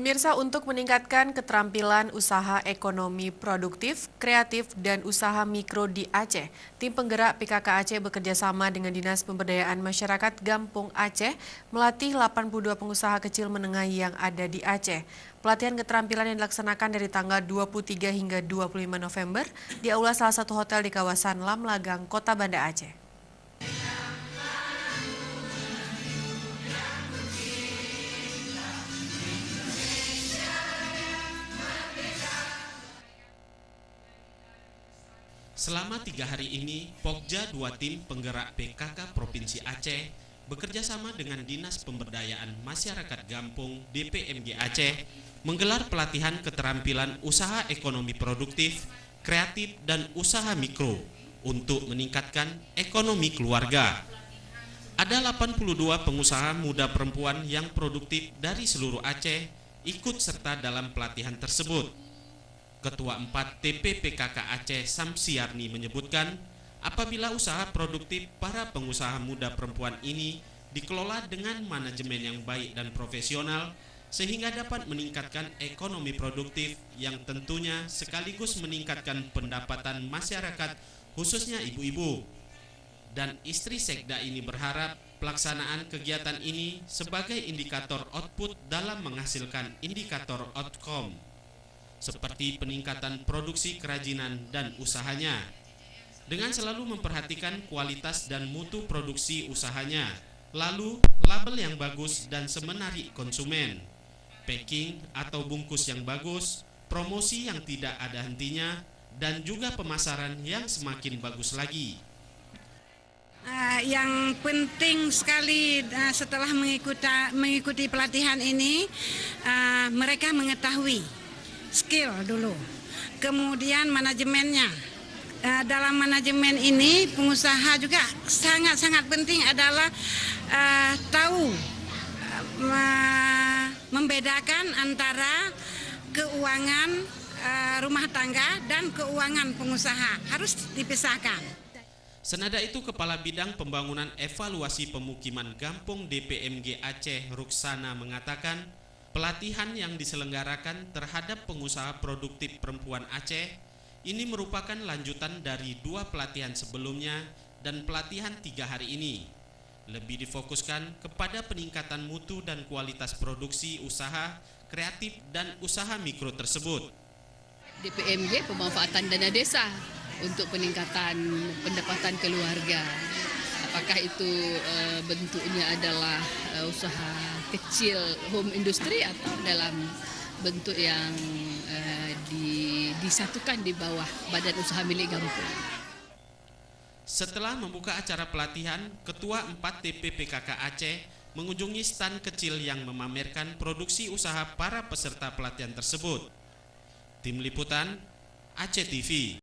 Pemirsa, untuk meningkatkan keterampilan usaha ekonomi produktif, kreatif, dan usaha mikro di Aceh, tim penggerak PKK Aceh bekerjasama dengan Dinas Pemberdayaan Masyarakat Gampung Aceh melatih 82 pengusaha kecil menengah yang ada di Aceh. Pelatihan keterampilan yang dilaksanakan dari tanggal 23 hingga 25 November di aula salah satu hotel di kawasan Lamlagang, Kota Banda Aceh. Selama 3 hari ini, Pokja 2 tim penggerak PKK Provinsi Aceh bekerja sama dengan Dinas Pemberdayaan Masyarakat Gampung DPMG Aceh menggelar pelatihan keterampilan usaha ekonomi produktif, kreatif, dan usaha mikro untuk meningkatkan ekonomi keluarga. Ada 82 pengusaha muda perempuan yang produktif dari seluruh Aceh ikut serta dalam pelatihan tersebut. Ketua 4 TPPKK Aceh Samsiarni menyebutkan, apabila usaha produktif para pengusaha muda perempuan ini dikelola dengan manajemen yang baik dan profesional, sehingga dapat meningkatkan ekonomi produktif yang tentunya sekaligus meningkatkan pendapatan masyarakat, khususnya ibu-ibu. Dan istri Sekda ini berharap pelaksanaan kegiatan ini sebagai indikator output dalam menghasilkan indikator outcome, seperti peningkatan produksi kerajinan dan usahanya, dengan selalu memperhatikan kualitas dan mutu produksi usahanya, lalu label yang bagus dan semenarik konsumen, packing atau bungkus yang bagus, promosi yang tidak ada hentinya, dan juga pemasaran yang semakin bagus lagi. Yang penting sekali setelah mengikuti pelatihan ini, mereka mengetahui skill dulu, kemudian manajemennya. Dalam manajemen ini pengusaha juga sangat-sangat penting adalah tahu membedakan antara keuangan rumah tangga dan keuangan pengusaha, harus dipisahkan. Senada itu, Kepala Bidang Pembangunan Evaluasi Pemukiman Gampung DPMG Aceh Ruksana mengatakan, pelatihan yang diselenggarakan terhadap pengusaha produktif perempuan Aceh ini merupakan lanjutan dari 2 pelatihan sebelumnya dan pelatihan 3 hari ini. Lebih difokuskan kepada peningkatan mutu dan kualitas produksi usaha, kreatif, dan usaha mikro tersebut. DPMG pemanfaatan dana desa untuk peningkatan pendapatan keluarga. Apakah itu bentuknya adalah usaha kecil home industry atau dalam bentuk yang disatukan di bawah badan usaha milik Gampung. Setelah membuka acara pelatihan, Ketua 4 TPPKK Aceh mengunjungi stan kecil yang memamerkan produksi usaha para peserta pelatihan tersebut. Tim Liputan Aceh TV.